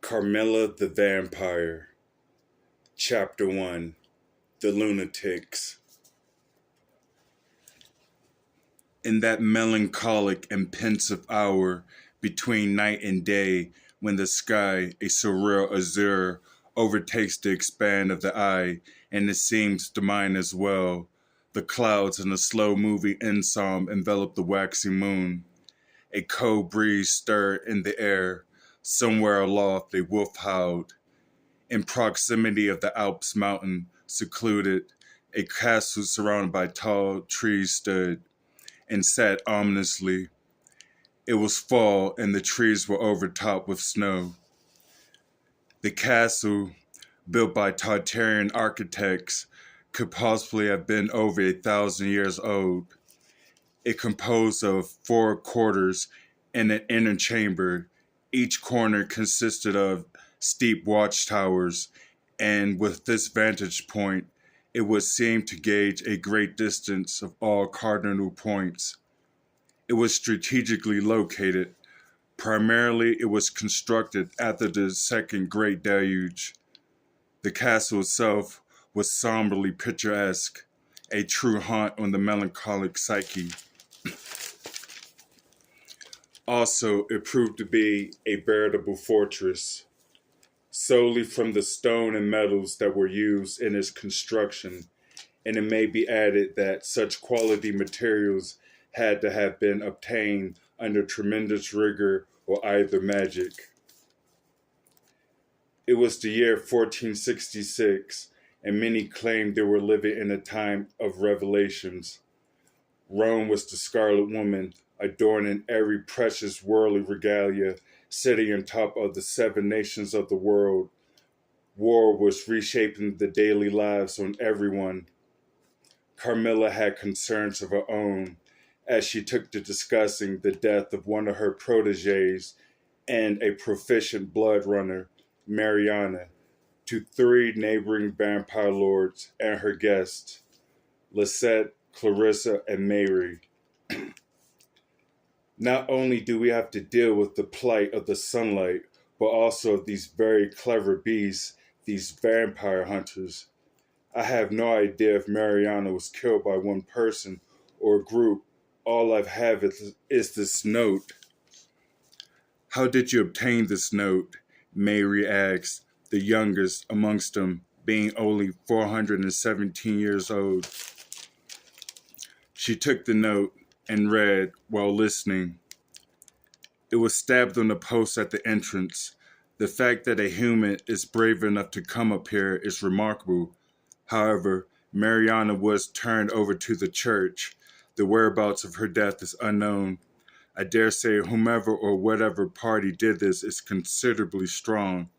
Carmilla the Vampire, Chapter 1, The Lunatics. In that melancholic and pensive hour between night and day, when the sky, a surreal azure, overtakes the expanse of the eye, and it seems the mind as well, the clouds in a slow-moving ensemble envelop the waxing moon. A cold breeze stirred in the air. Somewhere aloft a wolf howled. In proximity of the Alps mountain, secluded, a castle surrounded by tall trees stood and sat ominously. It was fall, and the trees were overtopped with snow. The castle, built by Tartarian architects, could possibly have been over 1,000 years old. It composed of 4 quarters and an inner chamber. Each corner consisted of steep watchtowers, and with this vantage point, it would seem to gauge a great distance of all cardinal points. It was strategically located. Primarily, it was constructed after the Second Great Deluge. The castle itself was somberly picturesque, a true haunt on the melancholic psyche. Also, it proved to be a veritable fortress, solely from the stone and metals that were used in its construction, and it may be added that such quality materials had to have been obtained under tremendous rigor or either magic. It was the year 1466, and many claimed they were living in a time of revelations. Rome was the Scarlet Woman, adorning every precious worldly regalia, sitting on top of the 7 nations of the world. War was reshaping the daily lives on everyone. Carmilla had concerns of her own, as she took to discussing the death of one of her proteges and a proficient blood runner, Mariana, to 3 neighboring vampire lords and her guests, Lisette, Clarissa, and Mary. Not only do we have to deal with the plight of the sunlight, but also of these very clever beasts, these vampire hunters. I have no idea if Mariana was killed by one person or a group. All I have is this note. How did you obtain this note? Mary asked, the youngest amongst them, being only 417 years old. She took the note and read while listening. It was stabbed on the post at the entrance. The fact that a human is brave enough to come up here is remarkable. However, Mariana was turned over to the church. The whereabouts of her death is unknown. I dare say whomever or whatever party did this is considerably strong.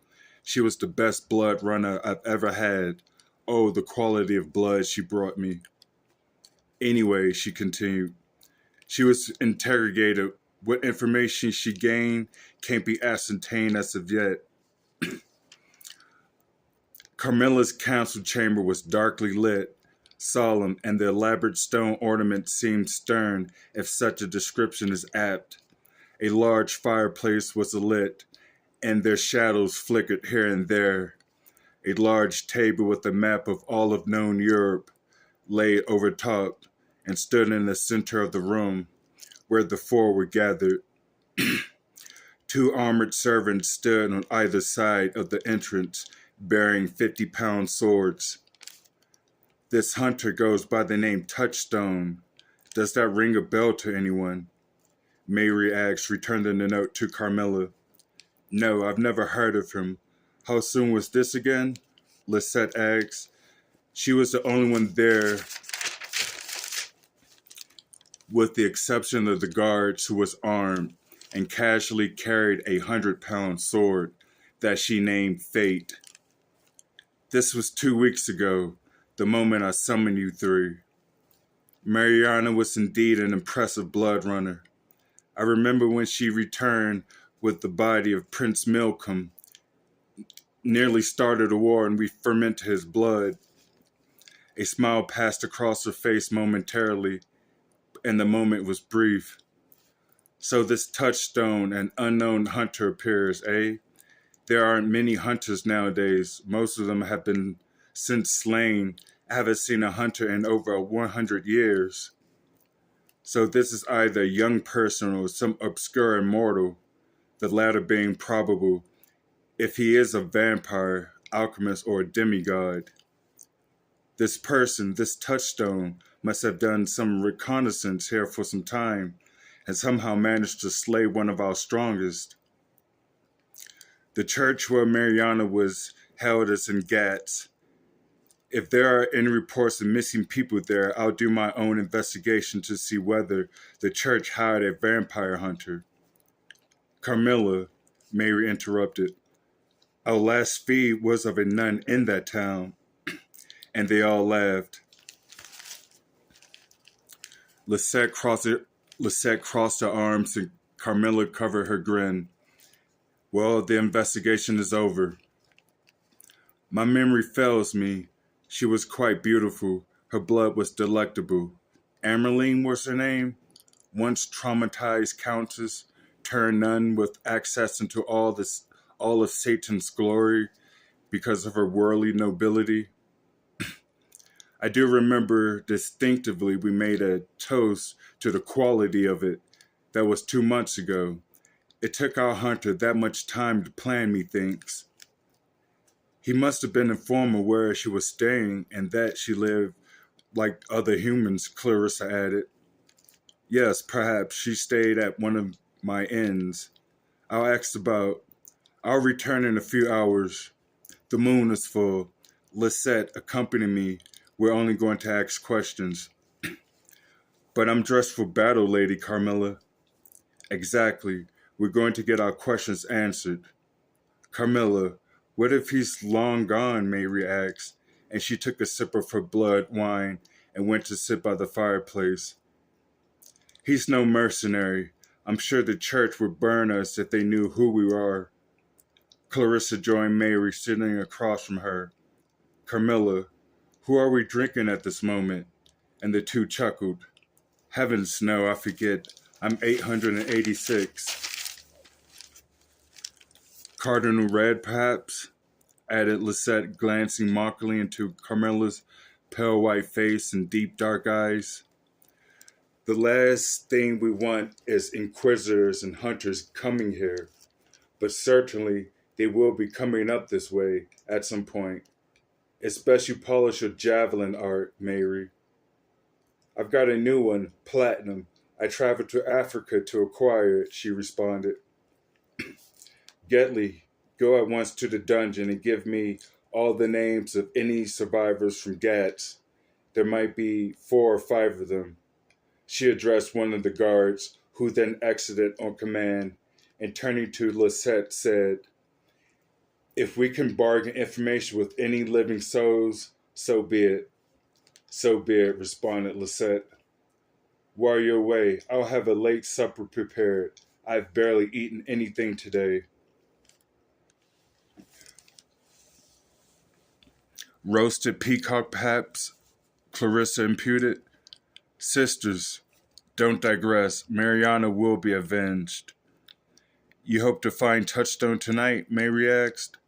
She was the best blood runner I've ever had. Oh, the quality of blood she brought me. Anyway, she continued, she was interrogated. What information she gained can't be ascertained as of yet. Carmilla's council chamber was darkly lit, solemn, and the elaborate stone ornament seemed stern, if such a description is apt. A large fireplace was alit, and their shadows flickered here and there. A large table with a map of all of known Europe lay over top and stood in the center of the room, where the 4 were gathered. 2 armored servants stood on either side of the entrance, bearing 50-pound swords. This hunter goes by the name Touchstone. Does that ring a bell to anyone? Mary asked, returning the note to Carmilla. No, I've never heard of him. How soon was this again? Lisette asked. She was the only one there, with the exception of the guards who was armed and casually carried a 100-pound sword that she named Fate. This was 2 weeks ago, the moment I summoned you 3. Mariana was indeed an impressive blood runner. I remember when she returned with the body of Prince Milcom, nearly started a war and we fermented his blood. A smile passed across her face momentarily, and the moment was brief. So this Touchstone, an unknown hunter, appears, eh? There aren't many hunters nowadays. Most of them have been since slain. I haven't seen a hunter in over 100 years. So this is either a young person or some obscure immortal, the latter being probable if he is a vampire, alchemist, or a demigod. This person, this touchstone, must have done some reconnaissance here for some time and somehow managed to slay one of our strongest. The church where Mariana was held is in Gats. If there are any reports of missing people there, I'll do my own investigation to see whether the church hired a vampire hunter. Carmilla, Mary interrupted. Our last feed was of a nun in that town, and they all laughed. Lisette crossed her arms and Carmilla covered her grin. Well, the investigation is over. My memory fails me. She was quite beautiful. Her blood was delectable. Ameline was her name. Once traumatized countess, turned nun with access into all of Satan's glory because of her worldly nobility. I do remember distinctively we made a toast to the quality of it. That was 2 months ago. It took our hunter that much time to plan, methinks. He must have been informed of where she was staying and that she lived like other humans, Clarissa added. Yes, perhaps she stayed at one of my inns. I'll return in a few hours. The moon is full. Lisette, accompany me. We're only going to ask questions. But I'm dressed for battle, Lady Carmilla. Exactly. We're going to get our questions answered. Carmilla, what if he's long gone, Mary asked, and she took a sip of her blood wine and went to sit by the fireplace. He's no mercenary. I'm sure the church would burn us if they knew who we are. Clarissa joined Mary, sitting across from her. Carmilla, who are we drinking at this moment? And the two chuckled. Heavens no, I forget. I'm 886. Cardinal Red, perhaps? Added Lisette, glancing mockingly into Carmilla's pale white face and deep dark eyes. The last thing we want is inquisitors and hunters coming here, but certainly they will be coming up this way at some point. It's best you polish your javelin art, Mary. I've got a new one, platinum. I traveled to Africa to acquire it, she responded. Getley, go at once to the dungeon and give me all the names of any survivors from Gats. There might be 4 or 5 of them. She addressed one of the guards, who then exited on command, and turning to Lisette said, If we can bargain information with any living souls, so be it. So be it, responded Lisette. While you're away, I'll have a late supper prepared. I've barely eaten anything today. Roasted peacock, perhaps? Clarissa imputed. Sisters, don't digress. Mariana will be avenged. You hope to find Touchstone tonight? Mary asked,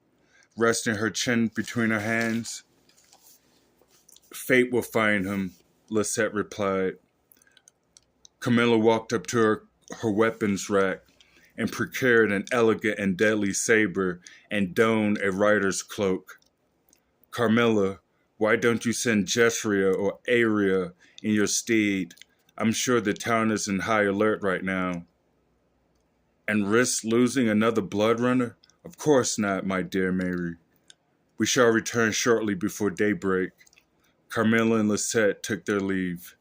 resting her chin between her hands. Fate will find him, Lisette replied. Carmilla walked up to her weapons rack and procured an elegant and deadly saber and donned a rider's cloak. Carmilla, why don't you send Jesria or Aria in your steed? I'm sure the town is in high alert right now. And risk losing another blood runner? Of course not, my dear Mary. We shall return shortly before daybreak. Carmilla and Lisette took their leave.